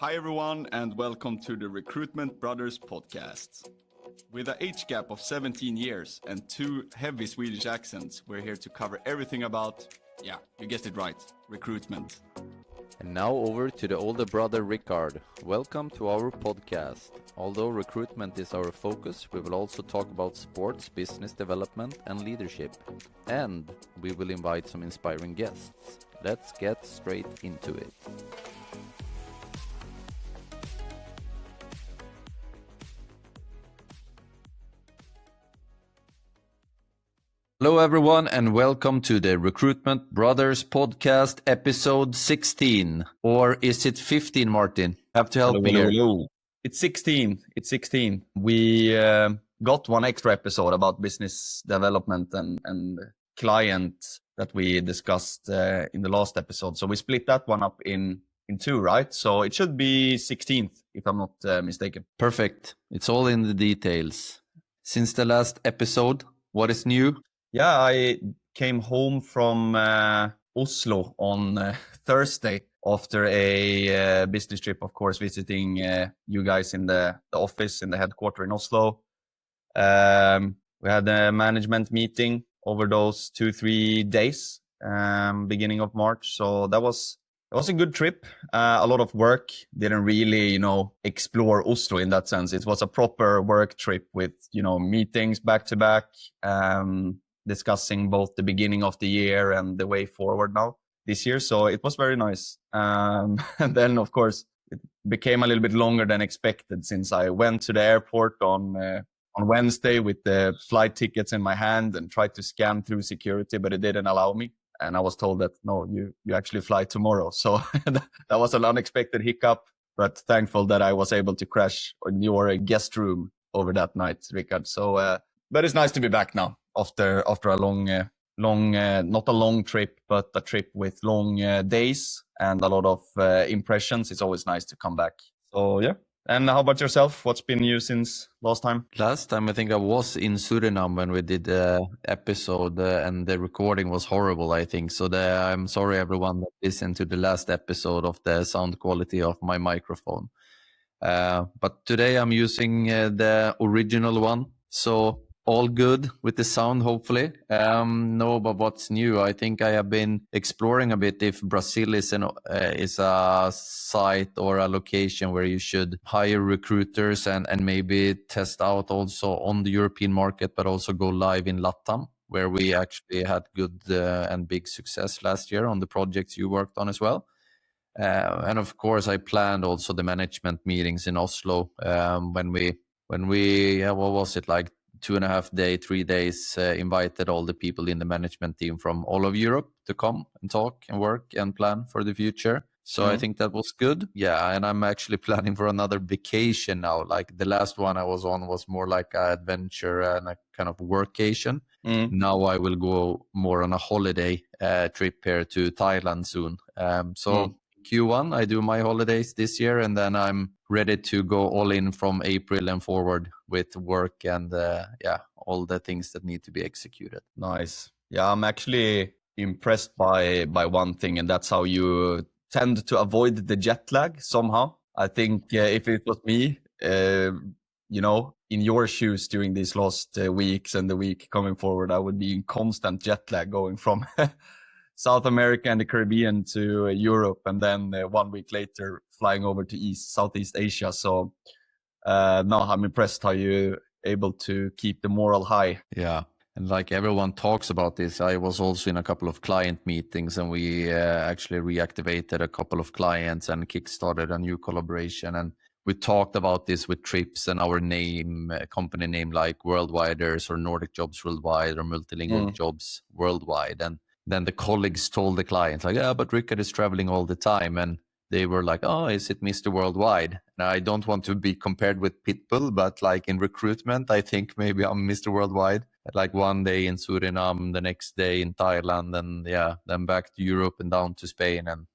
Hi everyone and welcome to the Recruitment Brothers Podcast. With an age gap of 17 years and two heavy Swedish accents, we're here to cover everything about, you guessed it right, recruitment. And now over to the older brother Rickard. Welcome to our podcast. Although recruitment is our focus, we will also talk about sports, business development and leadership. And we will invite some inspiring guests. Let's get straight into it. Hello everyone and welcome to the Recruitment Brothers Podcast episode 16. Or is it 15, Martin? Have to help me here. Hello. It's 16. We got one extra episode about business development and client that we discussed in the last episode. So we split that one up in two, right? So it should be 16th if I'm not mistaken. Perfect. It's all in the details. Since the last episode, what is new? Yeah, I came home from Oslo on Thursday after a business trip, of course, visiting you guys in the office in the headquarters in Oslo. We had a management meeting over those 2-3 days, beginning of March. So that was a good trip. A lot of work. Didn't really, explore Oslo in that sense. It was a proper work trip with, meetings back to back. Discussing both the beginning of the year and the way forward now this year. So it was very nice. And then, of course, it became a little bit longer than expected since I went to the airport on Wednesday with the flight tickets in my hand and tried to scan through security, but it didn't allow me. And I was told that, no, you actually fly tomorrow. So that was an unexpected hiccup, but thankful that I was able to crash in your guest room over that night, Rickard. So, but it's nice to be back now. After a long, not a long trip, but a trip with long days and a lot of impressions. It's always nice to come back. So yeah. And how about yourself? What's been new since last time? Last time I think I was in Suriname when we did the episode and the recording was horrible, I think. So I'm sorry everyone that listened to the last episode of the sound quality of my microphone. But today I'm using the original one. So all good with the sound, hopefully. No, but what's new? I think I have been exploring a bit if Brazil is a site or a location where you should hire recruiters and maybe test out also on the European market, but also go live in LATAM, where we actually had good and big success last year on the projects you worked on as well. And of course, I planned also the management meetings in Oslo when we what was it, like 2.5 days, 3 days, invited all the people in the management team from all of Europe to come and talk and work and plan for the future. So I think that was good. Yeah, and I'm actually planning for another vacation now. Like the last one I was on was more like an adventure and a kind of workation. Now I will go more on a holiday trip here to Thailand soon. Q1, I do my holidays this year, and then I'm ready to go all in from April and forward with work and all the things that need to be executed. Nice. Yeah, I'm actually impressed by one thing, and that's how you tend to avoid the jet lag somehow. I think if it was me, in your shoes during these last weeks and the week coming forward, I would be in constant jet lag going from South America and the Caribbean to Europe, and then 1 week later flying over to Southeast Asia. So no, I'm impressed how you're able to keep the morale high. Yeah. And like everyone talks about this, I was also in a couple of client meetings and we actually reactivated a couple of clients and kickstarted a new collaboration. And we talked about this with trips and our name, company name like Worldwiders or Nordic Jobs Worldwide or Multilingual Jobs Worldwide. And then the colleagues told the client like, but Rickard is traveling all the time. And they were like, oh, is it Mr. Worldwide? And I don't want to be compared with Pitbull, but like in recruitment, I think maybe I'm Mr. Worldwide. Like one day in Suriname, the next day in Thailand, and then back to Europe and down to Spain. And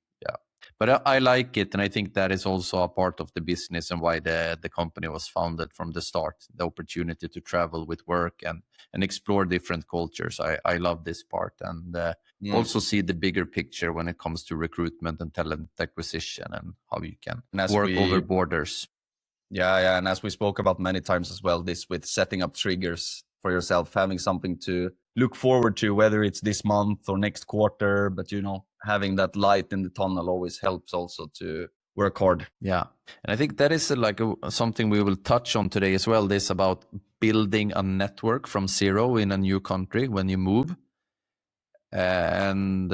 But I like it, and I think that is also a part of the business and why the company was founded from the start. The opportunity to travel with work and explore different cultures. I love this part, and also see the bigger picture when it comes to recruitment and talent acquisition and how you can work over borders. Yeah, and as we spoke about many times as well, this with setting up triggers for yourself, having something to look forward to, whether it's this month or next quarter, but having that light in the tunnel always helps also to work hard. Yeah, and I think that is something we will touch on today as well, this about building a network from zero in a new country when you move, and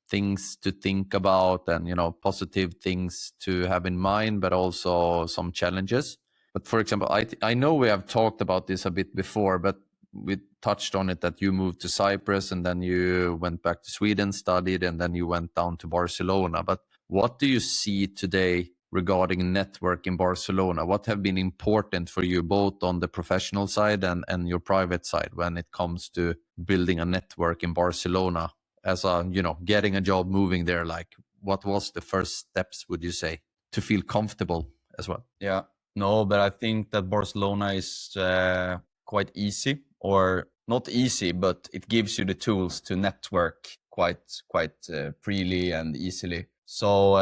things to think about, and positive things to have in mind, but also some challenges. But for example, I know we have talked about this a bit before, but we touched on it, that you moved to Cyprus and then you went back to Sweden, studied, and then you went down to Barcelona. But what do you see today regarding network in Barcelona? What have been important for you, both on the professional side and your private side, when it comes to building a network in Barcelona as getting a job, moving there? Like, what was the first steps, would you say, to feel comfortable as well? Yeah, no, but I think that Barcelona is quite easy, or not easy, but it gives you the tools to network quite freely and easily. So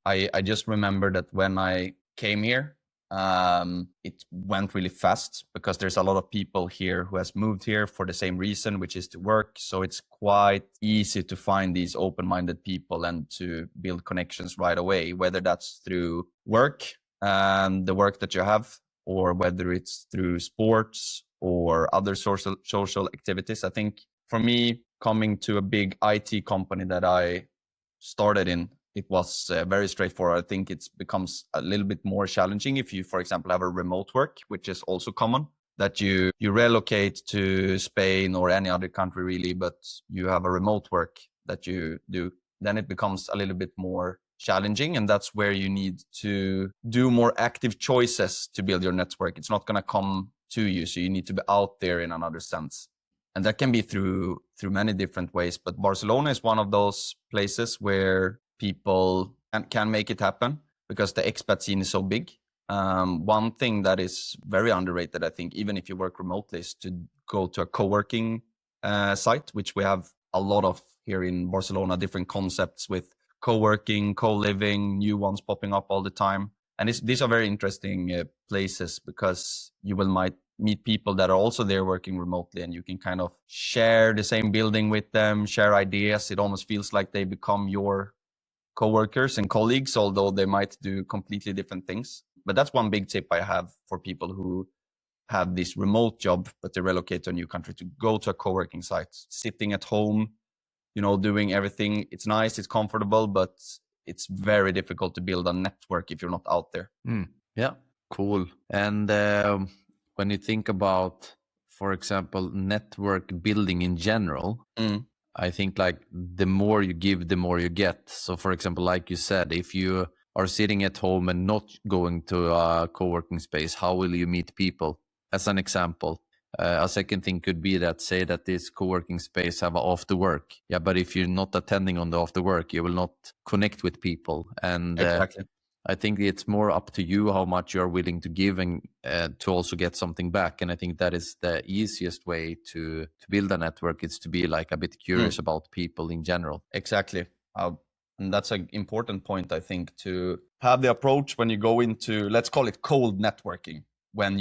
I just remember that when I came here, it went really fast, because there's a lot of people here who has moved here for the same reason, which is to work. So it's quite easy to find these open-minded people and to build connections right away, whether that's through work and the work that you have, or whether it's through sports or other social activities. I think for me, coming to a big IT company that I started in, it was very straightforward. I think it becomes a little bit more challenging if you, for example, have a remote work, which is also common, that you relocate to Spain or any other country really, but you have a remote work that you do. Then it becomes a little bit more challenging, and that's where you need to do more active choices to build your network. It's not going to come to you, so you need to be out there in another sense. And that can be through many different ways. But Barcelona is one of those places where people can make it happen, because the expat scene is so big. One thing that is very underrated, I think, even if you work remotely, is to go to a co-working site, which we have a lot of here in Barcelona, different concepts with co-working, co-living, new ones popping up all the time. And these are very interesting places, because you might meet people that are also there working remotely, and you can kind of share the same building with them, share ideas. It almost feels like they become your co-workers and colleagues, although they might do completely different things. But that's one big tip I have for people who have this remote job, but they relocate to a new country, to go to a co-working site. Sitting at home, doing everything. It's nice, it's comfortable, but it's very difficult to build a network if you're not out there. Yeah, cool. And when you think about, for example, network building in general, I think like the more you give, the more you get. So for example, like you said, if you are sitting at home and not going to a co-working space, how will you meet people? As an example. A second thing could be that, say that this co-working space have after work. Yeah, but if you're not attending on the after work, you will not connect with people. And exactly. I think it's more up to you how much you are willing to give, and to also get something back. And I think that is the easiest way to build a network, is to be like a bit curious about people in general. Exactly. And that's an important point, I think, to have the approach when you go into, let's call it cold networking, when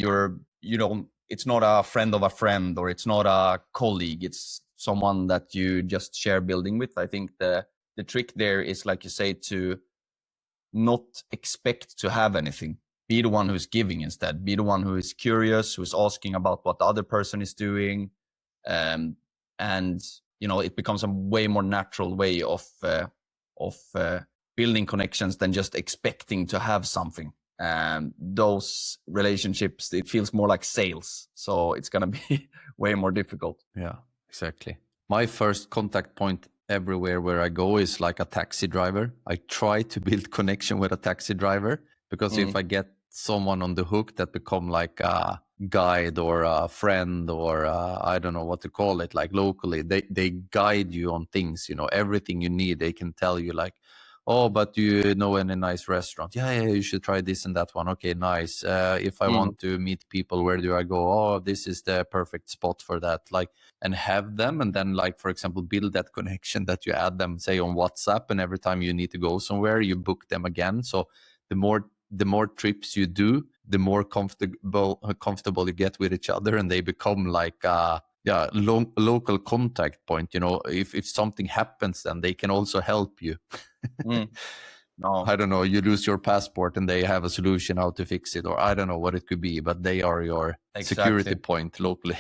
it's not a friend of a friend, or it's not a colleague, it's someone that you just share building with. I think the trick there is, like you say, to not expect to have anything. Be the one who's giving instead. Be the one who is curious, who's asking about what the other person is doing. And it becomes a way more natural way of building connections than just expecting to have something. Those relationships, it feels more like sales, so it's gonna be way more difficult. Yeah, exactly. My first contact point everywhere where I go is like a taxi driver. I try to build connection with a taxi driver, because if I get someone on the hook that become like a guide or a friend, or I don't know what to call it, like locally, they guide you on things, everything you need. They can tell you like, oh, but do you know any nice restaurant? Yeah, you should try this and that one. Okay, nice. If I want to meet people, where do I go? Oh, this is the perfect spot for that. Like, and have them, and then, like, for example, build that connection that you add them, say, on WhatsApp, and every time you need to go somewhere, you book them again. So the more trips you do, the more comfortable you get with each other, and they become like local contact point. If something happens, then they can also help you. No. I don't know, you lose your passport and they have a solution how to fix it, or I don't know what it could be, but they are your security point locally.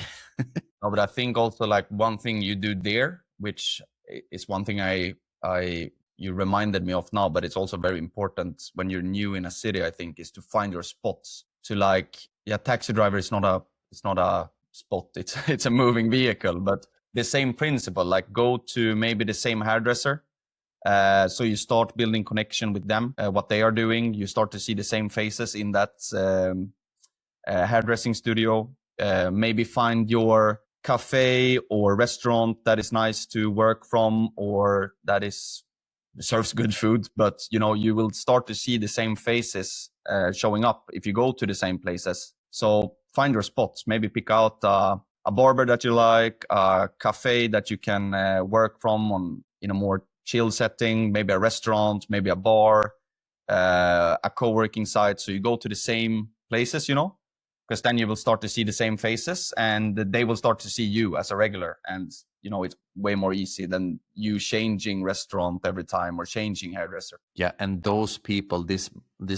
No, but I think also, like, one thing you do there, which is one thing you reminded me of now, but it's also very important when you're new in a city, I think, is to find your spots. To, like, taxi driver is not a spot. It's a moving vehicle, but the same principle, like, go to maybe the same hairdresser. So you start building connection with them, what they are doing. You start to see the same faces in that hairdressing studio. Maybe find your cafe or restaurant that is nice to work from, or that serves good food. But you will start to see the same faces showing up if you go to the same places. So find your spots. Maybe pick out a barber that you like, a cafe that you can work from in a more chill setting, maybe a restaurant, maybe a bar, a co-working site. So you go to the same places, because then you will start to see the same faces, and they will start to see you as a regular. And it's way more easy than you changing restaurant every time or changing hairdresser. Yeah, and those people, this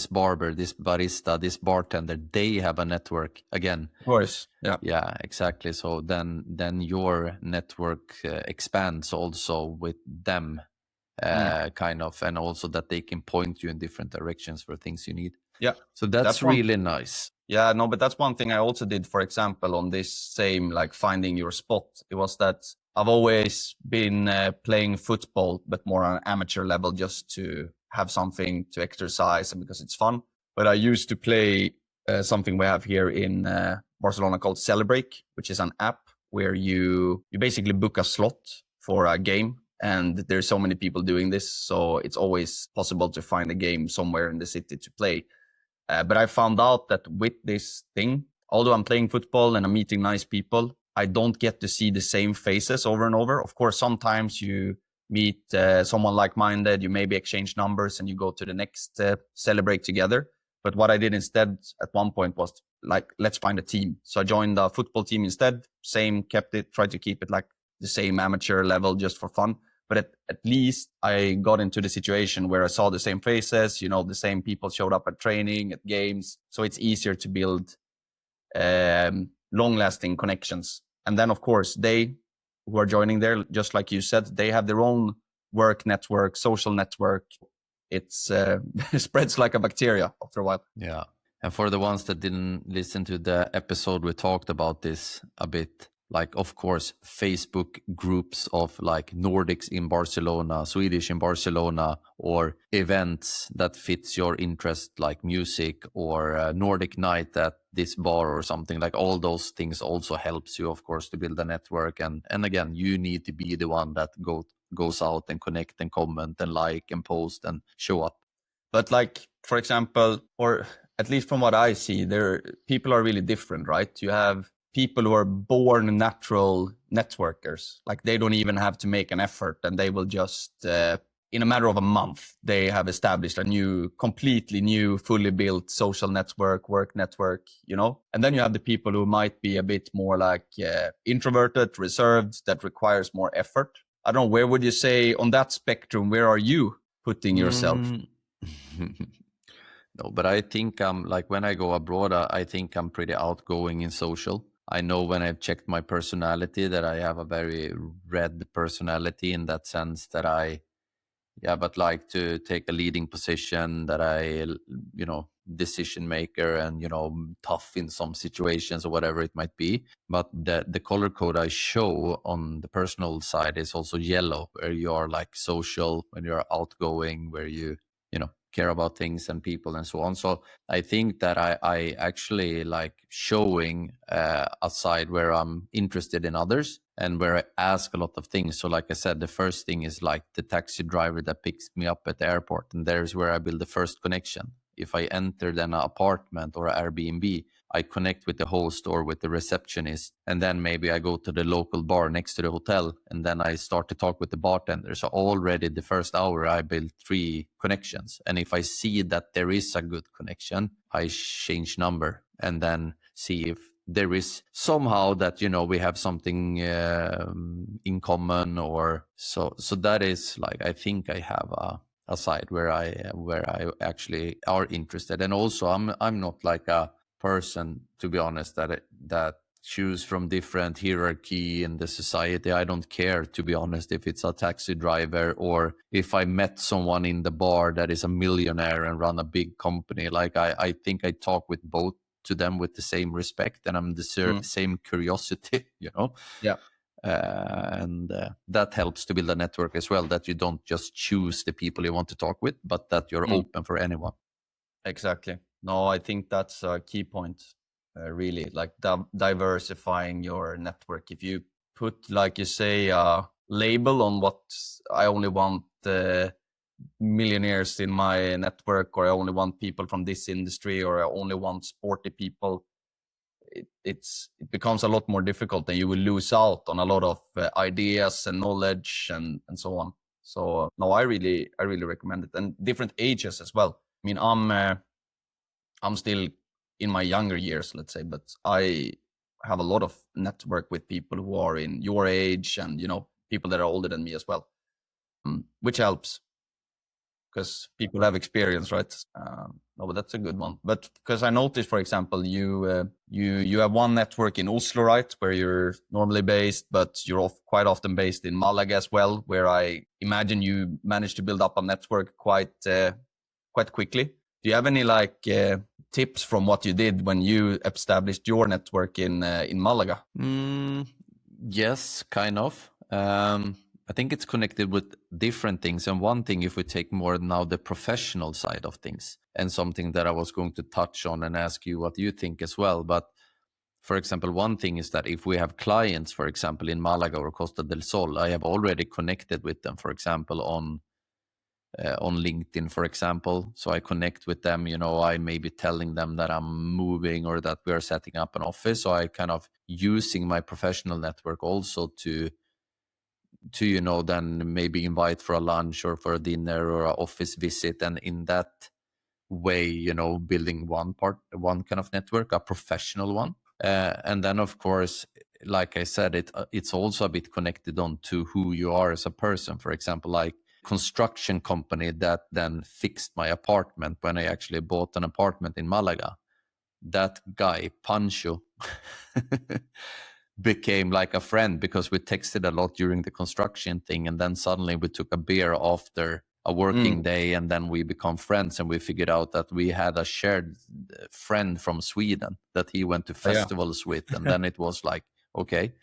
barber, this barista, this bartender, they have a network again. Of course. Yeah, exactly. So then your network expands also with them, kind of, and also that they can point you in different directions for things you need. Yeah. So that's really nice. Yeah, no, but that's one thing I also did, for example, on this same, like, finding your spot. It was that I've always been playing football, but more on an amateur level, just to have something to exercise and because it's fun. But I used to play something we have here in Barcelona called Celebrate, which is an app where you basically book a slot for a game. And there's so many people doing this, so it's always possible to find a game somewhere in the city to play. But I found out that with this thing, although I'm playing football and I'm meeting nice people, I don't get to see the same faces over and over. Of course, sometimes you meet someone like-minded, you maybe exchange numbers and you go to the next Celebrate together. But what I did instead at one point was, like, let's find a team. So I joined a football team instead. Tried to keep it like the same amateur level just for fun. But at least I got into the situation where I saw the same faces, the same people showed up at training, at games. So it's easier to build long-lasting connections. And then, of course, they who are joining there, just like you said, they have their own work network, social network. It spreads like a bacteria after a while. Yeah. And for the ones that didn't listen to the episode, we talked about this a bit. Like, of course, Facebook groups of, like, Nordics in Barcelona, Swedish in Barcelona, or events that fits your interest, like music or Nordic night at this bar or something. Like, all those things also helps you, of course, to build a network. And again, you need to be the one that goes out and connect and comment and like and post and show up. But, like, for example, or at least from what I see, people are really different, right? You have people who are born natural networkers, like, they don't even have to make an effort, and they will just in a matter of a month they have established a completely new, fully built social network, work network, and then you have the people who might be a bit more like introverted, reserved, that requires more effort. I don't know, where would you say on that spectrum, where are you putting yourself? No, but I think like, when I go abroad, I think I'm pretty outgoing in social. I know when I've checked my personality that I have a very red personality, in that sense that but like to take a leading position, that I, decision maker and, tough in some situations or whatever it might be. But the color code I show on the personal side is also yellow, where you are, like, social, when you're outgoing, where you care about things and people and so on. So I think that I actually like showing a side where I'm interested in others, and where I ask a lot of things. So like I said, the first thing is like the taxi driver that picks me up at the airport, and there's where I build the first connection. If I enter then an apartment or an Airbnb, I connect with the host or with the receptionist, and then maybe I go to the local bar next to the hotel, and then I start to talk with the bartender. So already the first hour I build 3 connections, and if I see that there is a good connection, I change number and then see if there is somehow that, you know, we have something in common, or so that is like, I think I have a side where I actually are interested. And also I'm not like a person, to be honest, that choose from different hierarchy in the society. I don't care, to be honest, if it's a taxi driver or if I met someone in the bar that is a millionaire and run a big company. Like I think I talk with both to them with the same respect, and I'm the same curiosity, you know. Yeah. And that helps to build a network as well, that you don't just choose the people you want to talk with, but that you're open for anyone. Exactly. No, I think that's a key point, really, like diversifying your network. If you put, like you say, a label on what I only want millionaires in my network, or I only want people from this industry, or I only want sporty people, it becomes a lot more difficult, and you will lose out on a lot of ideas and knowledge and so on. So no, I really recommend it, and different ages as well. I mean, I'm still in my younger years, let's say, but I have a lot of network with people who are in your age, and, you know, people that are older than me as well, which helps because people have experience, right? No, but that's a good one. But because I noticed, for example, you have one network in Oslo, right, where you're normally based, but you're quite often based in Malaga as well, where I imagine you managed to build up a network quite quickly. Do you have any like tips from what you did when you established your network in Malaga? Yes, kind of. I think it's connected with different things. And one thing, if we take more now the professional side of things, and something that I was going to touch on and ask you what you think as well. But for example, one thing is that if we have clients, for example, in Malaga or Costa del Sol, I have already connected with them, for example, on LinkedIn, for example. So I connect with them, you know, I may be telling them that I'm moving or that we are setting up an office. So I kind of using my professional network also to you know, then maybe invite for a lunch or for a dinner or an office visit, and in that way, you know, building one kind of network, a professional one. And then of course, like I said, it's also a bit connected on to who you are as a person. For example, like construction company that then fixed my apartment when I actually bought an apartment in Malaga. That guy, Pancho, became like a friend because we texted a lot during the construction thing, and then suddenly we took a beer after a working day, and then we become friends, and we figured out that we had a shared friend from Sweden that he went to festivals with, and then it was like, okay.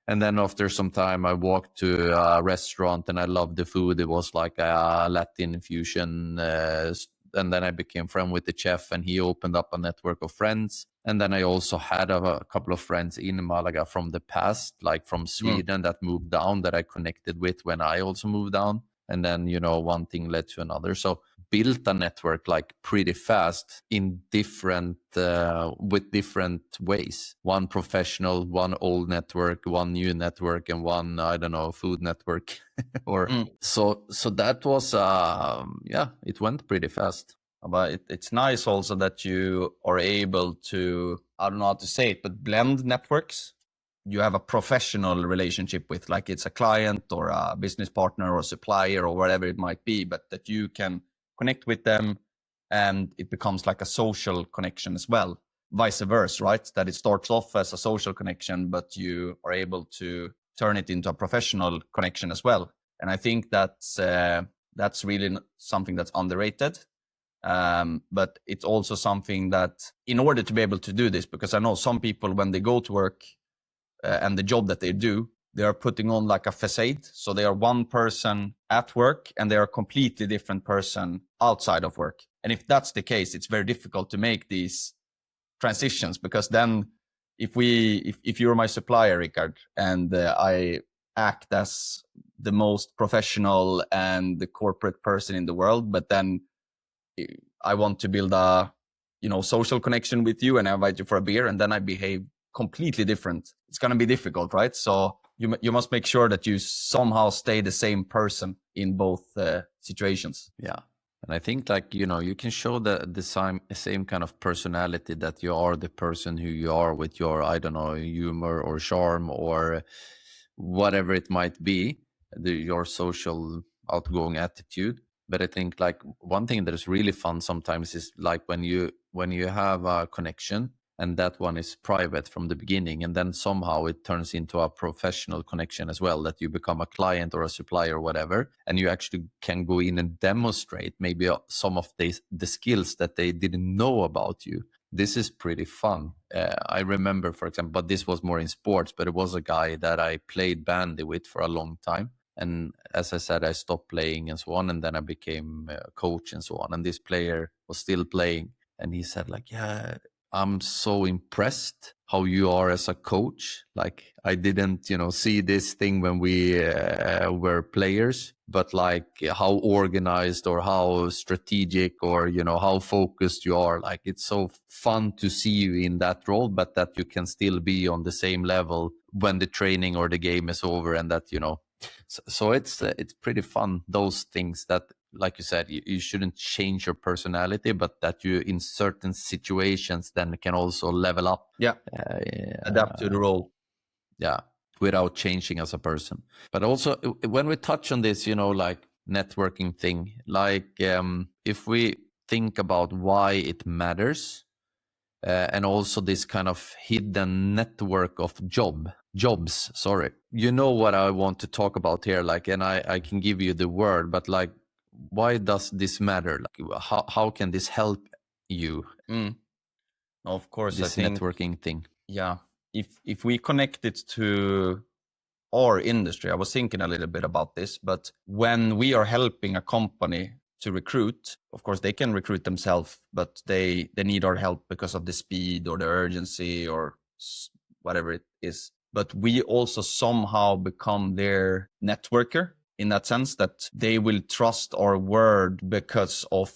And then after some time I walked to a restaurant and I loved the food. It was like a Latin fusion, and then I became friend with the chef, and he opened up a network of friends. And then I also had a couple of friends in Malaga from the past, like from Sweden, that moved down, that I connected with when I also moved down. And then, you know, one thing led to another. So built a network like pretty fast in different, with different ways. One professional, one old network, one new network, and one, I don't know, food network. Or so that was, it went pretty fast. But it's nice also that you are able to, I don't know how to say it, but blend networks. You have a professional relationship with, like it's a client or a business partner or a supplier or whatever it might be, but that you can connect with them and it becomes like a social connection as well. Vice versa, right? That it starts off as a social connection, but you are able to turn it into a professional connection as well. And I think that's really something that's underrated. But it's also something that, in order to be able to do this, because I know some people when they go to work and the job that they do, they are putting on like a facade. So they are one person at work and they are a completely different person outside of work. And if that's the case, it's very difficult to make these transitions, because then if you're my supplier, Rickard, and I act as the most professional and the corporate person in the world, but then I want to build a social connection with you and I invite you for a beer, and then I behave completely different, it's going to be difficult, right? So you must make sure that you somehow stay the same person in both situations. Yeah. And I think you can show the same kind of personality, that you are the person who you are with your, I don't know, humor or charm or whatever it might be, your social outgoing attitude. But I think one thing that is really fun sometimes is when you have a connection and that one is private from the beginning, and then somehow it turns into a professional connection as well, that you become a client or a supplier or whatever, and you actually can go in and demonstrate maybe some of the skills that they didn't know about you. This is pretty fun. I remember, for example, but this was more in sports, but it was a guy that I played bandy with for a long time. And as I said, I stopped playing and so on, and then I became a coach and so on. And this player was still playing, and he said yeah, I'm so impressed how you are as a coach. I didn't, see this thing when we were players, but how organized or how strategic or, how focused you are. It's so fun to see you in that role, but that you can still be on the same level when the training or the game is over, and that, so it's pretty fun, those things that, like you said, you shouldn't change your personality, but that you in certain situations then can also level up. Adapt to the role. Without changing as a person. But also when we touch on this, networking thing, if we think about why it matters, and also this kind of hidden network of jobs, sorry. You know what I want to talk about here, and I can give you the word, but why does this matter? How can this help you? Of course, this I think, networking thing. Yeah. If we connect it to our industry, I was thinking a little bit about this, but when we are helping a company to recruit, of course, they can recruit themselves, but they need our help because of the speed or the urgency or whatever it is. But we also somehow become their networker, in that sense that they will trust our word because of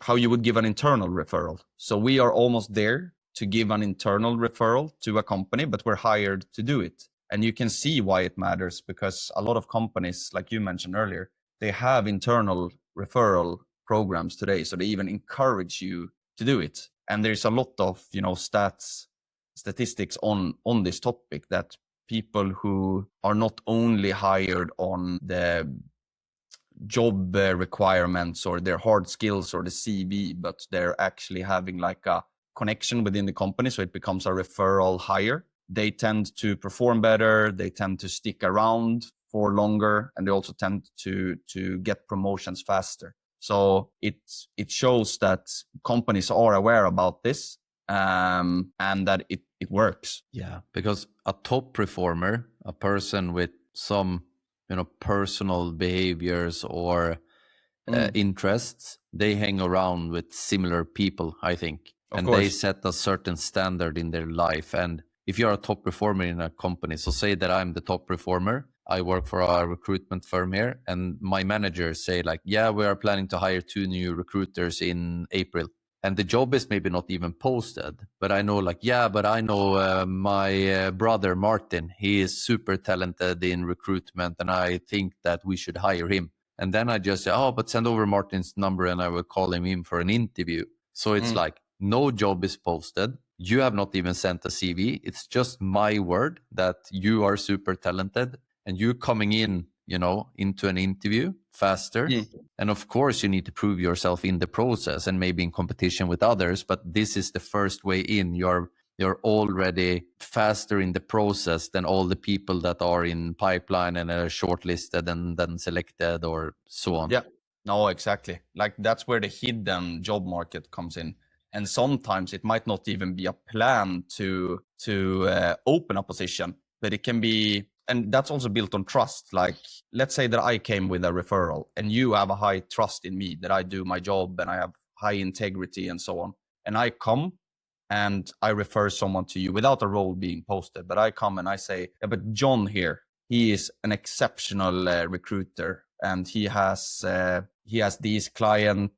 how you would give an internal referral. So we are almost there to give an internal referral to a company, but we're hired to do it. And you can see why it matters, because a lot of companies, like you mentioned earlier, they have internal referral programs today. So they even encourage you to do it. And there's a lot of, statistics on this topic, that people who are not only hired on the job requirements or their hard skills or the CV, but they're actually having a connection within the company. So it becomes a referral hire. They tend to perform better. They tend to stick around for longer, and they also tend to get promotions faster. So it shows that companies are aware about this, and that it works. Yeah, because a top performer, a person with some personal behaviors or interests, they hang around with similar people, I think. And they set a certain standard in their life. And if you're a top performer in a company, so say that I'm the top performer, I work for a recruitment firm here, and my managers say yeah, we are planning to hire 2 new recruiters in April. And the job is maybe not even posted, but I know but I know my brother Martin, he is super talented in recruitment, and I think that we should hire him. And then I just say, but send over Martin's number and I will call him in for an interview. So it's no job is posted. You have not even sent a CV. It's just my word that you are super talented, and you coming in, into an interview faster. And of course, you need to prove yourself in the process and maybe in competition with others. But this is the first way in. You're already faster in the process than all the people that are in pipeline and are shortlisted and then selected or so on. Yeah, no, exactly. That's where the hidden job market comes in. And sometimes it might not even be a plan to open a position, but it can be, and that's also built on trust. Let's say that I came with a referral and you have a high trust in me, that I do my job and I have high integrity and so on. And I come and I refer someone to you without a role being posted, but I come and I say, yeah, but John here, he is an exceptional recruiter, and he has these client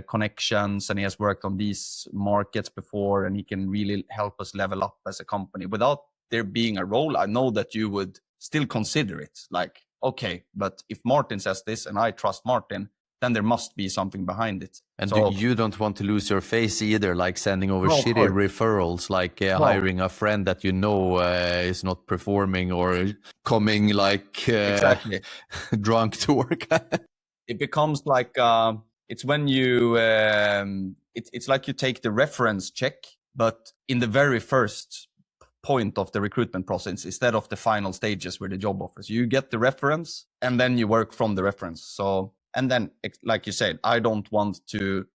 connections, and he has worked on these markets before, and he can really help us level up as a company. Without there being a role, I know that you would still consider it. Like, okay, but if Martin says this and I trust Martin, then there must be something behind it. And so, you don't want to lose your face either, like sending over No, of shitty course. referrals, like hiring a friend that you know is not performing, or coming like Exactly. drunk to work. It becomes like it's when you it's like you take the reference check, but in the very first point of the recruitment process instead of the final stages where the job offers. You get the reference and then you work from the reference. So, and then like you said, I don't want to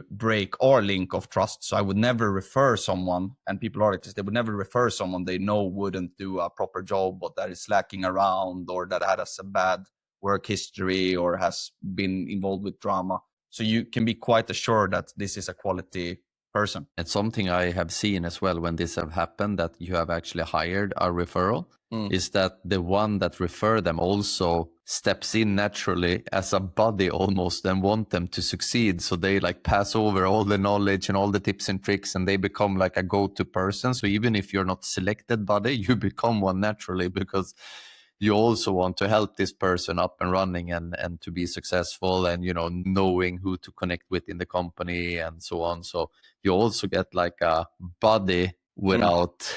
break our link of trust. So I would never refer someone, and people are like this, they would never refer someone they know wouldn't do a proper job, but that is slacking around, or that had a bad work history, or has been involved with drama. So you can be quite assured that this is a quality person. And something I have seen as well when this have happened, that you have actually hired a referral, is that the one that referred them also steps in naturally as a buddy almost, and want them to succeed. So they like pass over all the knowledge and all the tips and tricks, and they become like a go-to person. So even if you're not selected buddy, you become one naturally, because you also want to help this person up and running and to be successful, and, you know, knowing who to connect with in the company and so on. So you also get like a buddy without,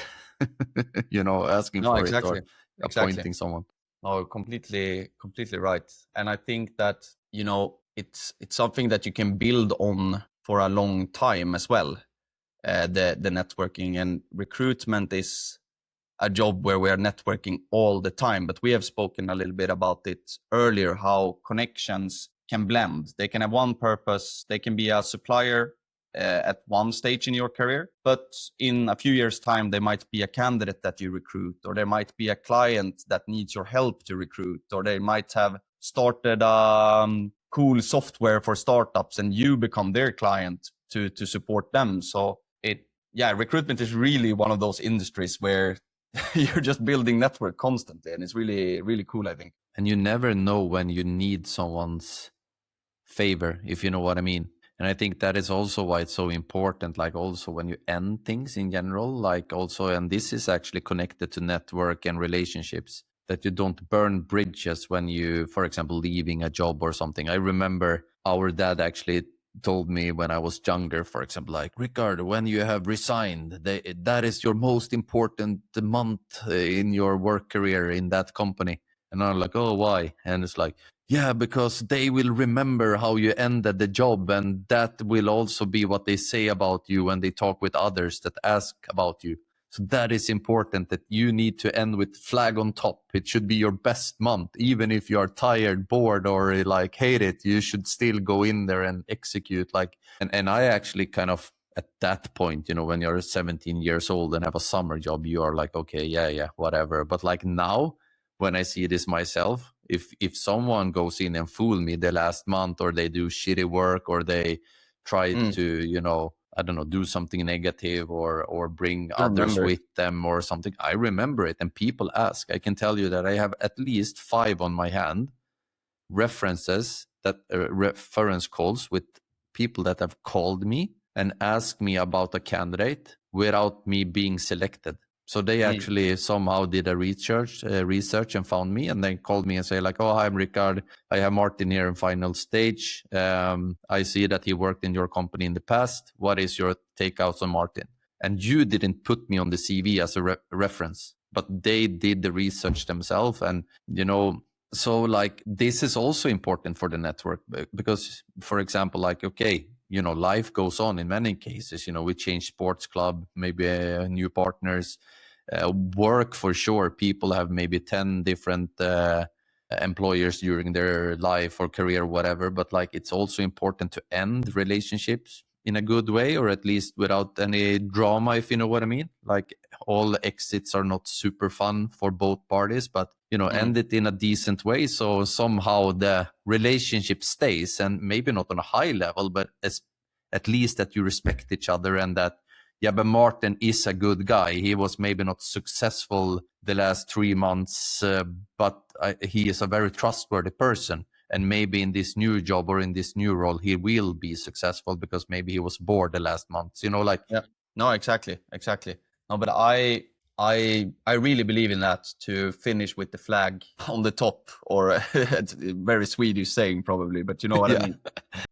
you know, asking for it or appointing someone. Oh, completely right. And I think that, you know, it's something that you can build on for a long time as well. The networking and recruitment is a job where we are networking all the time, but we have spoken a little bit about it earlier, how connections can blend. They can have one purpose. They can be a supplier at one stage in your career, but in a few years' time, they might be a candidate that you recruit, or there might be a client that needs your help to recruit, or they might have started cool software for startups and you become their client to support them. So recruitment is really one of those industries where you're just building network constantly, and it's really, really cool, I think. And you never know when you need someone's favor, if you know what I mean. And I think that is also why it's so important, like also when you end things in general, like also, and this is actually connected to network and relationships, that you don't burn bridges when you, for example, leaving a job or something. I remember our dad actually told me when I was younger, for example, like, Rickard, when you have resigned, that is your most important month in your work career in that company. And I'm like, oh, why? And it's like, yeah, because they will remember how you ended the job, and that will also be what they say about you when they talk with others that ask about you. So that is important, that you need to end with flag on top. It should be your best month. Even if you are tired, bored, or like hate it, you should still go in there and execute. Like, and I actually kind of, at that point, you know, when you're 17 years old and have a summer job, you are like, okay, yeah, whatever. But like now, when I see this myself, if someone goes in and fool me the last month, or they do shitty work, or they try to, you know, I don't know, do something negative, or bring others with them or something, I remember it. And people ask. I can tell you that I have at least 5 on my hand references, that reference calls with people that have called me and asked me about a candidate without me being selected. So they actually somehow did a research and found me, and then called me and say like, oh, hi, I'm Rickard. I have Martin here in final stage. I see that he worked in your company in the past. What is your takeouts on Martin? And you didn't put me on the CV as a reference, but they did the research themselves. And, you know, so like this is also important for the network, because, for example, like, okay, you know, life goes on in many cases. You know, we change sports club, maybe new partners, work for sure. People have maybe 10 different employers during their life or career, whatever. But like, it's also important to end relationships in a good way, or at least without any drama, if you know what I mean. Like, all exits are not super fun for both parties, but, you know, end it in a decent way. So somehow the relationship stays, and maybe not on a high level, but at least that you respect each other, and that yeah, but Martin is a good guy. He was maybe not successful the last 3 months, but he is a very trustworthy person. And maybe in this new job or in this new role, he will be successful because maybe he was bored the last months, like. Yeah. No, exactly. No, but I really believe in that, to finish with the flag on the top, or it's a very Swedish saying probably, but you know what I mean?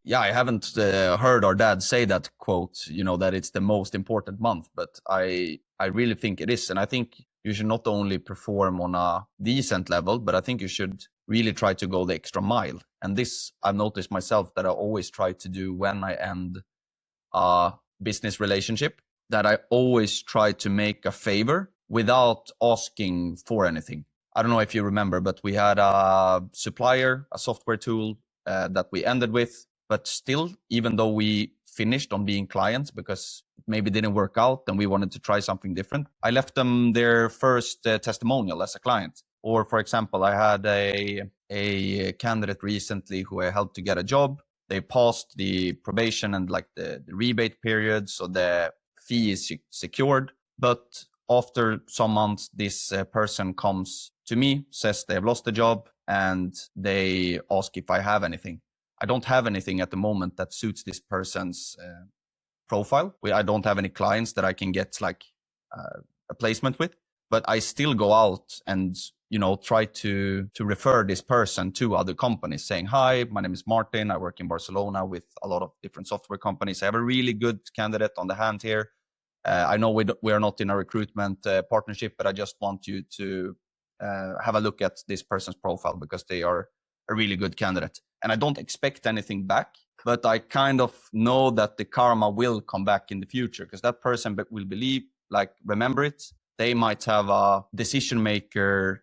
Yeah, I haven't heard our dad say that quote, that it's the most important month, but I really think it is. And I think you should not only perform on a decent level, but I think you should really try to go the extra mile. And this, I've noticed myself that I always try to do when I end a business relationship, that I always try to make a favor without asking for anything. I don't know if you remember, but we had a supplier, a software tool that we ended with, but still, even though we finished on being clients because it maybe didn't work out and we wanted to try something different, I left them their first testimonial as a client. Or for example, I had a candidate recently who I helped to get a job. They passed the probation and like the rebate period, so the fee is secured. But after some months, this person comes to me, says they have lost the job, and they ask if I have anything. I don't have anything at the moment that suits this person's profile. I don't have any clients that I can get like a placement with, but I still go out and try to refer this person to other companies, saying, hi, my name is Martin. I work in Barcelona with a lot of different software companies. I have a really good candidate on the hand here. I know we are not in a recruitment partnership, but I just want you to have a look at this person's profile because they are a really good candidate. And I don't expect anything back, but I kind of know that the karma will come back in the future, because that person will remember it. They might have a decision-making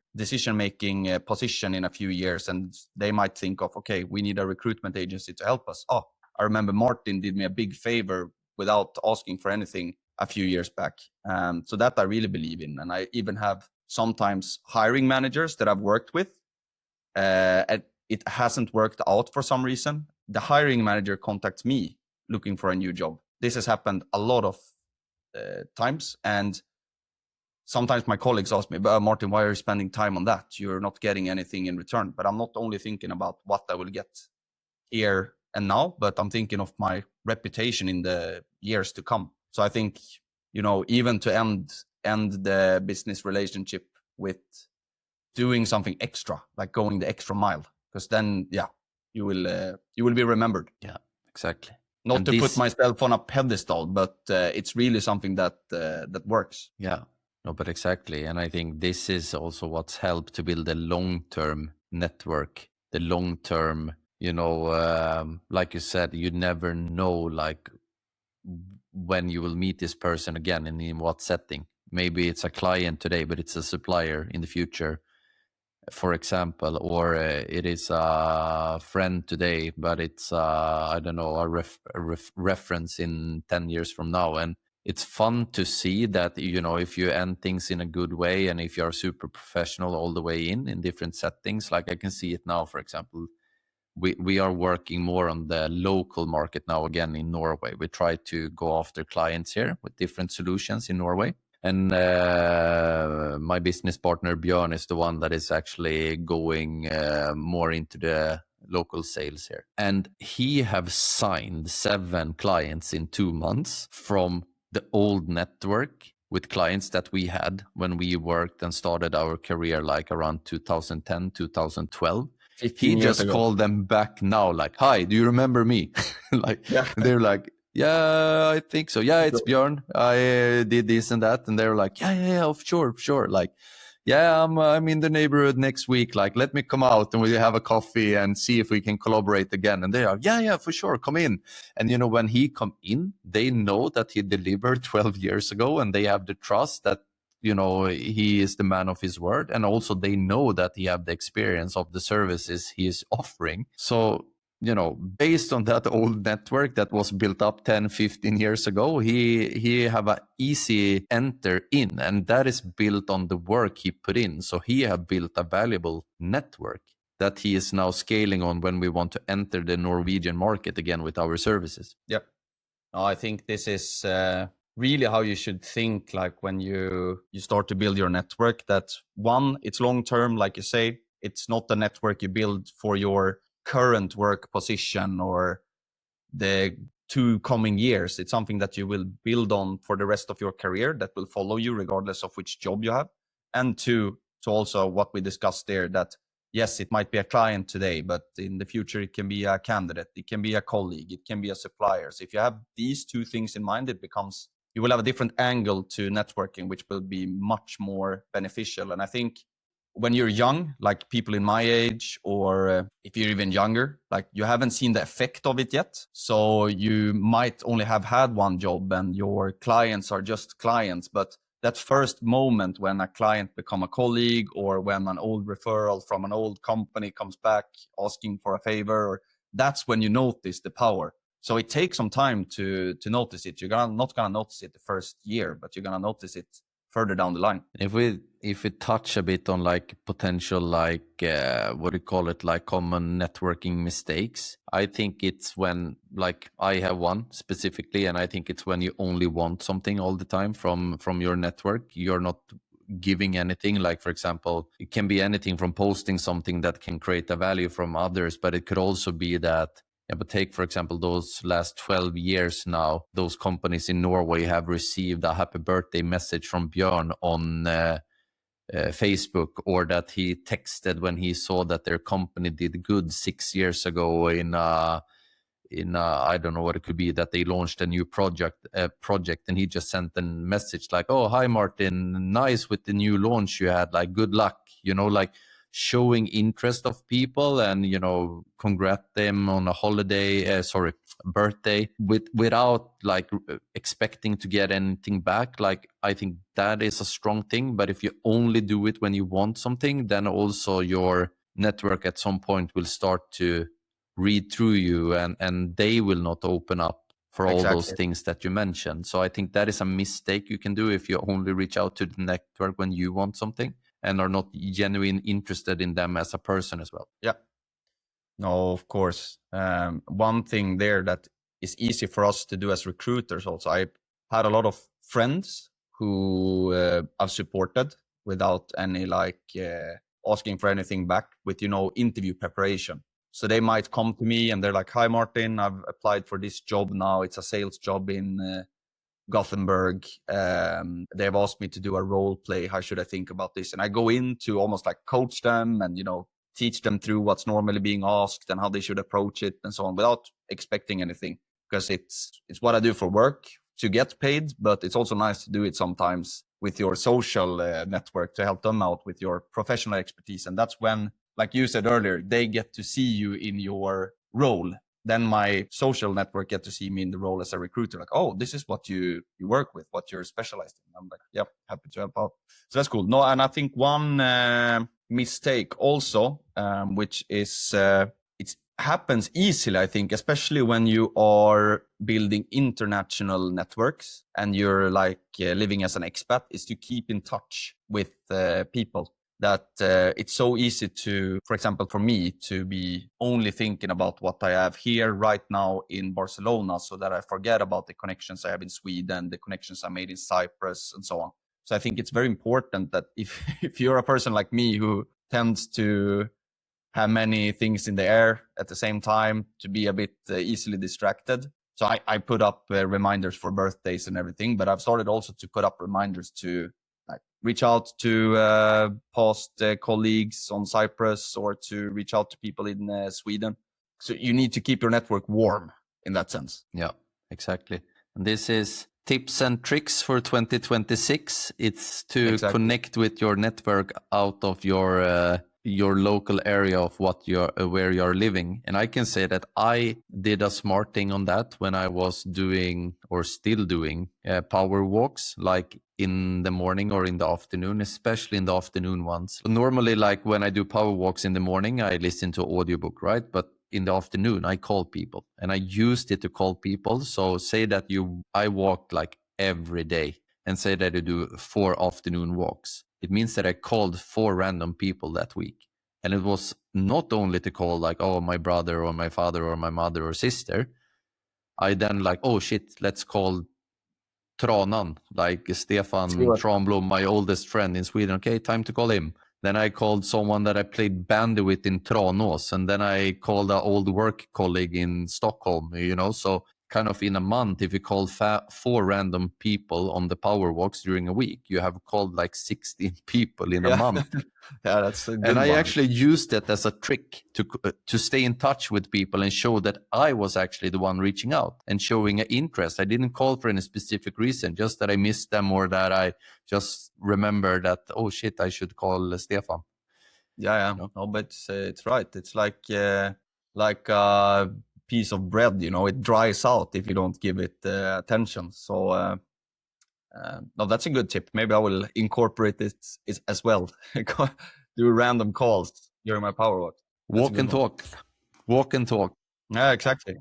position in a few years, and they might think of, okay, we need a recruitment agency to help us. Oh, I remember Martin did me a big favor without asking for anything a few years back. So that I really believe in. And I even have sometimes hiring managers that I've worked with, and it hasn't worked out for some reason. The hiring manager contacts me looking for a new job. This has happened a lot of times, and sometimes my colleagues ask me, but Martin, why are you spending time on that? You're not getting anything in return. But I'm not only thinking about what I will get here and now, but I'm thinking of my reputation in the years to come. So I think, even to end the business relationship with doing something extra, like going the extra mile, because then, you will be remembered. Yeah, exactly. Not and to put myself on a pedestal, but it's really something that works. Yeah. No, but exactly. And I think this is also what's helped to build a long-term network, the long-term, like you said, you never know, like when you will meet this person again and in what setting. Maybe it's a client today, but it's a supplier in the future, for example, or it is a friend today, but it's, I don't know, a reference in 10 years from now. And it's fun to see that, if you end things in a good way and if you are super professional all the way in different settings, like I can see it now, for example, we are working more on the local market now again in Norway. We try to go after clients here with different solutions in Norway. And my business partner, Björn, is the one that is actually going more into the local sales here. And he have signed 7 clients in 2 months from the old network with clients that we had when we worked and started our career like around 2010, 2012. He just called them back now like, hi, do you remember me? They're like, yeah, I think so. Yeah, it's Björn. I did this and that. And they're like, yeah, sure. Like, yeah, I'm in the neighborhood next week. Like, let me come out and we'll have a coffee and see if we can collaborate again. And they are, yeah, for sure. Come in. And, when he come in, they know that he delivered 12 years ago and they have the trust that, he is the man of his word. And also they know that he have the experience of the services he is offering. So, based on that old network that was built up 10, 15 years ago, he have an easy enter in, and that is built on the work he put in. So he have built a valuable network that he is now scaling on when we want to enter the Norwegian market again with our services. Yep. I think this is really how you should think, like when you start to build your network, that one, it's long term, like you say. It's not the network you build for your current work position or the 2 coming years. It's something that you will build on for the rest of your career, that will follow you regardless of which job you have. And two, to also what we discussed there, that yes, it might be a client today, but in the future it can be a candidate, it can be a colleague, it can be a supplier. So if you have these 2 things in mind, you will have a different angle to networking, which will be much more beneficial. And I think when you're young, like people in my age, or if you're even younger, like you haven't seen the effect of it yet. So you might only have had one job and your clients are just clients. But that first moment when a client become a colleague, or when an old referral from an old company comes back asking for a favor, that's when you notice the power. So it takes some time to notice it. You're not gonna notice it the first year, but you're gonna notice it further down the line. If we touch a bit on like potential, like what do you call it, like common networking mistakes, I think it's when, like I have one specifically, and I think it's when you only want something all the time from your network. You're not giving anything. Like, for example, it can be anything from posting something that can create a value from others, but it could also be that, but take, for example, those last 12 years now, those companies in Norway have received a happy birthday message from Björn on Facebook, or that he texted when he saw that their company did good 6 years ago in I don't know what it could be, that they launched a new project, and he just sent a message like, "Oh, hi Martin, nice with the new launch you had, like good luck," like showing interest of people, and congrat them on a birthday, without like expecting to get anything back. Like, I think that is a strong thing. But if you only do it when you want something, then also your network at some point will start to read through you, and they will not open up for all those things that you mentioned. So I think that is a mistake you can do if you only reach out to the network when you want something and are not genuinely interested in them as a person as well. Yeah. No, of course. One thing there that is easy for us to do as recruiters also, I had a lot of friends who I've supported without any asking for anything back, with interview preparation. So they might come to me and they're like, "Hi Martin, I've applied for this job now. It's a sales job in Gothenburg. They've asked me to do a role play. How should I think about this?" And I go in to almost like coach them and, teach them through what's normally being asked and how they should approach it and so on, without expecting anything, because it's what I do for work to get paid, but it's also nice to do it sometimes with your social network to help them out with your professional expertise. And that's when, like you said earlier, they get to see you in your role. Then my social network get to see me in the role as a recruiter. Like, "Oh, this is what you work with, what you're specialized in." I'm like, "Yep, happy to help out." So that's cool. No, and I think one mistake also, which is it happens easily, I think, especially when you are building international networks and you're living as an expat, is to keep in touch with people. That it's so easy to, for example, for me to be only thinking about what I have here right now in Barcelona, so that I forget about the connections I have in Sweden, the connections I made in Cyprus, and so on. So I think it's very important that if you're a person like me who tends to have many things in the air at the same time, to be a bit easily distracted. So I put up reminders for birthdays and everything, but I've started also to put up reminders to reach out to past colleagues on Cyprus, or to reach out to people in Sweden. So you need to keep your network warm in that sense. Yeah, exactly. And this is tips and tricks for 2026. It's to connect with your network out of your local area of where you're living. And I can say that I did a smart thing on that when I was doing, or still doing, power walks, like in the morning or in the afternoon, especially in the afternoon ones. Normally, like when I do power walks in the morning, I listen to audiobook, right? But in the afternoon, I call people, and I used it to call people. So say that I walk like every day, and say that I do 4 afternoon walks. It means that I called 4 random people that week. And it was not only to call like, "Oh, my brother or my father or my mother or sister." I then like, "Oh shit, let's call Tranan, like Stefan Sure. Tranblom, my oldest friend in Sweden. Okay, time to call him. Then I called someone that I played bandy with in Tranås, and then I called an old work colleague in Stockholm, so kind of in a month, if you call 4 random people on the power walks during a week, you have called like 16 people in a month. Yeah, that's a good And I one. actually used it as a trick to stay in touch with people and show that I was actually the one reaching out and showing an interest. I didn't call for any specific reason, just that I missed them or that I just remember that, oh shit, I should call Stefan. Yeah. No, but it's right. It's like a piece of bread, it dries out if you don't give it attention. So no, that's a good tip. Maybe I will incorporate it as well. Do random calls during my power walk. Walk and talk. Walk and talk. Yeah, exactly.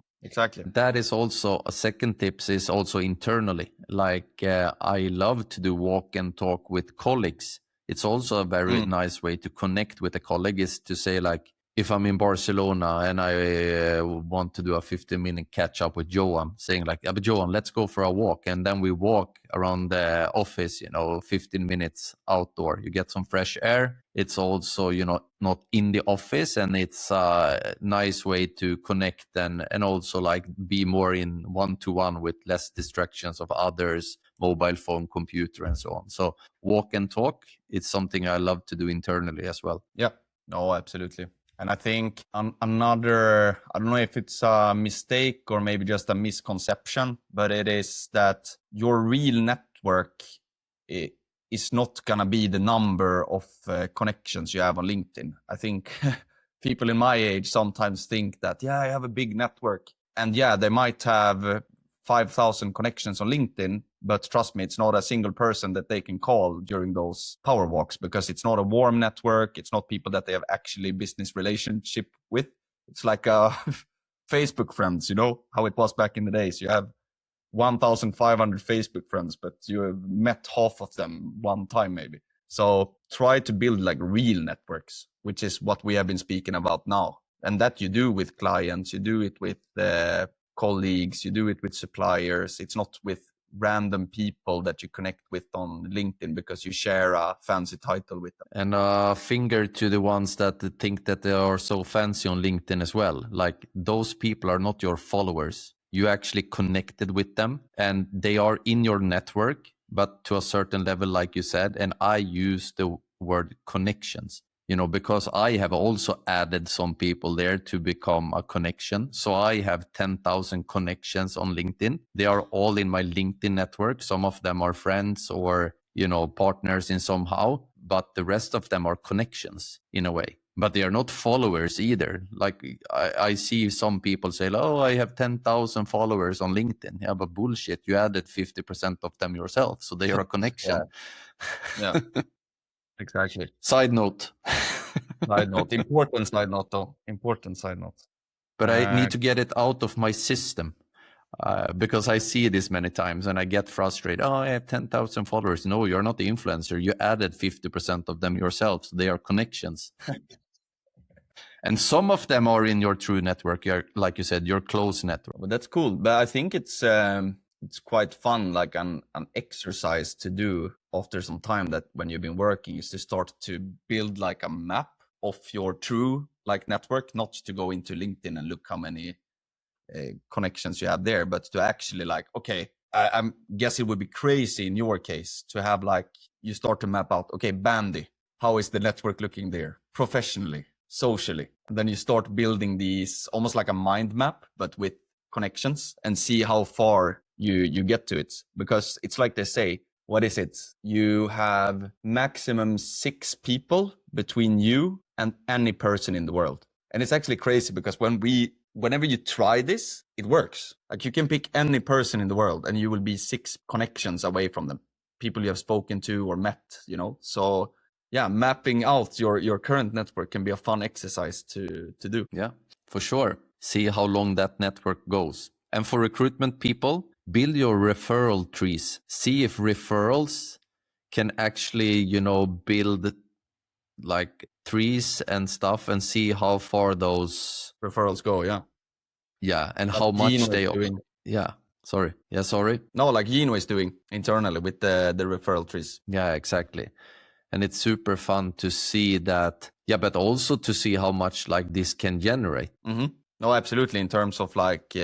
That is also a second tips is also internally. Like I love to do walk and talk with colleagues. It's also a very nice way to connect with a colleague is to say like, if I'm in Barcelona and I want to do a 15-minute catch up with Johan, saying like, yeah, but Johan, let's go for a walk. And then we walk around the office, 15 minutes outdoor. You get some fresh air. It's also, not in the office, and it's a nice way to connect and also like be more in one-to-one with less distractions of others, mobile phone, computer, and so on. So walk and talk, it's something I love to do internally as well. Yeah, no, absolutely. And I think another, I don't know if it's a mistake or maybe just a misconception, but it is that your real network is not going to be the number of connections you have on LinkedIn. I think people in my age sometimes think that, I have a big network. And they might have 5,000 connections on LinkedIn, but trust me, it's not a single person that they can call during those power walks because it's not a warm network. It's not people that they have actually business relationship with. It's like Facebook friends, how it was back in the days. You have 1,500 Facebook friends, but you have met half of them one time maybe. So try to build like real networks, which is what we have been speaking about now. And that you do with clients, you do it with colleagues, you do it with suppliers. It's not with random people that you connect with on LinkedIn because you share a fancy title with them. And a finger to the ones that think that they are so fancy on LinkedIn as well. Like those people are not your followers. You actually connected with them and they are in your network, but to a certain level, like you said. And I use the word connections. Because I have also added some people there to become a connection. So I have 10,000 connections on LinkedIn. They are all in my LinkedIn network. Some of them are friends or, partners in somehow, but the rest of them are connections in a way. But they are not followers either. Like I see some people say, oh, I have 10,000 followers on LinkedIn. Yeah, but bullshit. You added 50% of them yourself. So they are a connection. Yeah. Exactly. Side note. Important side note though. Important side note. But I need to get it out of my system because I see this many times and I get frustrated. Oh, I have 10,000 followers. No, you're not the influencer. You added 50% of them yourself. So they are connections. And some of them are in your true network. Like you said, your close network. Well, that's cool. But I think it's quite fun, like an exercise to do after some time that when you've been working is to start to build like a map of your true like network, not to go into LinkedIn and look how many connections you have there, but to actually like, okay, I guess it would be crazy in your case to have like, you start to map out, okay, bandy, how is the network looking there professionally, socially? And then you start building these almost like a mind map, but with connections and see how far you get to it. Because it's like they say, what is it? You have maximum 6 people between you and any person in the world. And it's actually crazy because whenever you try this, it works. Like you can pick any person in the world and you will be 6 connections away from them. People you have spoken to or met, So yeah, mapping out your current network can be a fun exercise to do. Yeah, for sure. See how long that network goes. And for recruitment people, build your referral trees. See if referrals can actually, build like trees and stuff and see how far those referrals go. Yeah. Yeah. And how much they, Sorry. Yeah, sorry. No, like Gino is doing internally with the referral trees. Yeah, exactly. And it's super fun to see that. Yeah, but also to see how much like this can generate. Mm-hmm. No, absolutely. In terms of like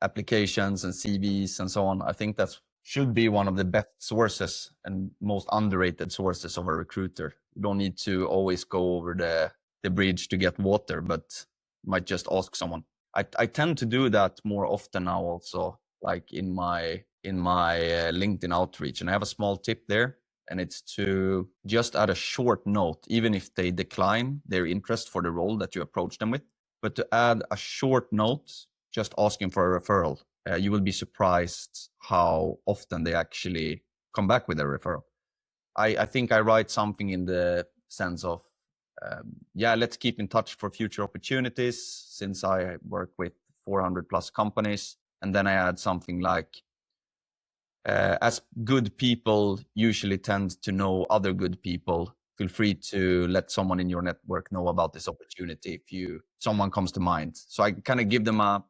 applications and CVs and so on, I think that should be one of the best sources and most underrated sources of a recruiter. You don't need to always go over the bridge to get water, but you might just ask someone. I tend to do that more often now also, like in my LinkedIn outreach. And I have a small tip there, and it's to just add a short note, even if they decline their interest for the role that you approach them with, but to add a short note, just asking for a referral. You will be surprised how often they actually come back with a referral. I think I write something in the sense of, let's keep in touch for future opportunities, since I work with 400 plus companies. And then I add something like, as good people usually tend to know other good people, feel free to let someone in your network know about this opportunity if someone comes to mind. So I kind of give them a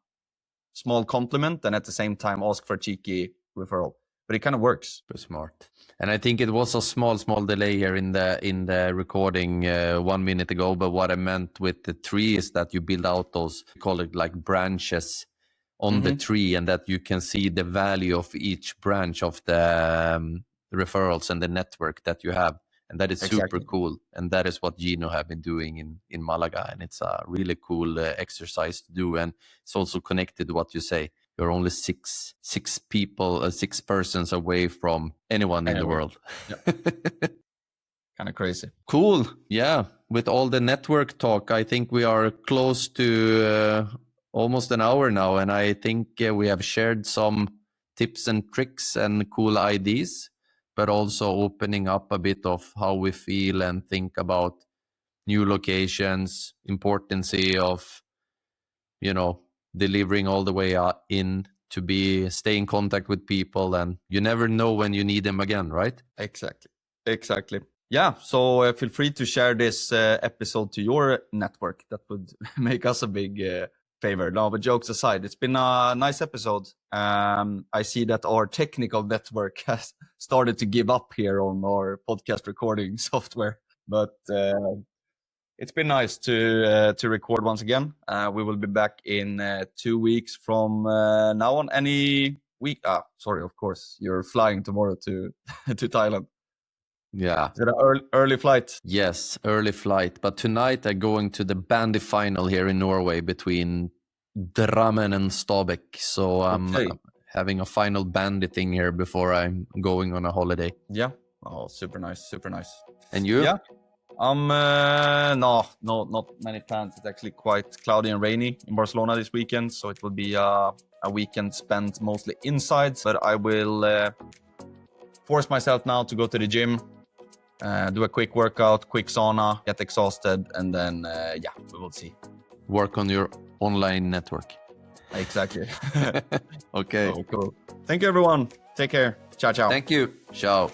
small compliment and at the same time ask for a cheeky referral. But it kind of works. Super smart. And I think it was a small delay here in the recording 1 minute ago. But what I meant with the tree is that you build out those, call it like branches on the tree, and that you can see the value of each branch of the referrals and the network that you have. And that is super cool. And that is what Gino have been doing in Malaga. And it's a really cool exercise to do. And it's also connected to what you say. You're only six persons away from anyone in the world. Yeah. Kind of crazy. Cool. Yeah. With all the network talk, I think we are close to almost an hour now. And I think we have shared some tips and tricks and cool ideas, but also opening up a bit of how we feel and think about new locations, importance of, delivering all the way in to stay in contact with people, and you never know when you need them again, right? Exactly. Yeah, so feel free to share this episode to your network. That would make us a big favor. No, but jokes aside, it's been a nice episode. I see that our technical network has started to give up here on our podcast recording software, but it's been nice to record once again. We will be back in 2 weeks from now on. Any week? Sorry, of course, you're flying tomorrow to to Thailand. Yeah. Is it an early flight? Yes, early flight. But tonight I'm going to the bandy final here in Norway between Drammen and Stabæk. So I'm having a final bandy thing here before I'm going on a holiday. Yeah. Oh, super nice. And you? Yeah. No, not many plans. It's actually quite cloudy and rainy in Barcelona this weekend, so it will be a weekend spent mostly inside. But I will force myself now to go to the gym, do a quick workout, quick sauna, get exhausted, and then we will see. Work on your online network. Exactly. Okay. Oh, cool. Thank you, everyone. Take care. Ciao. Thank you. Ciao.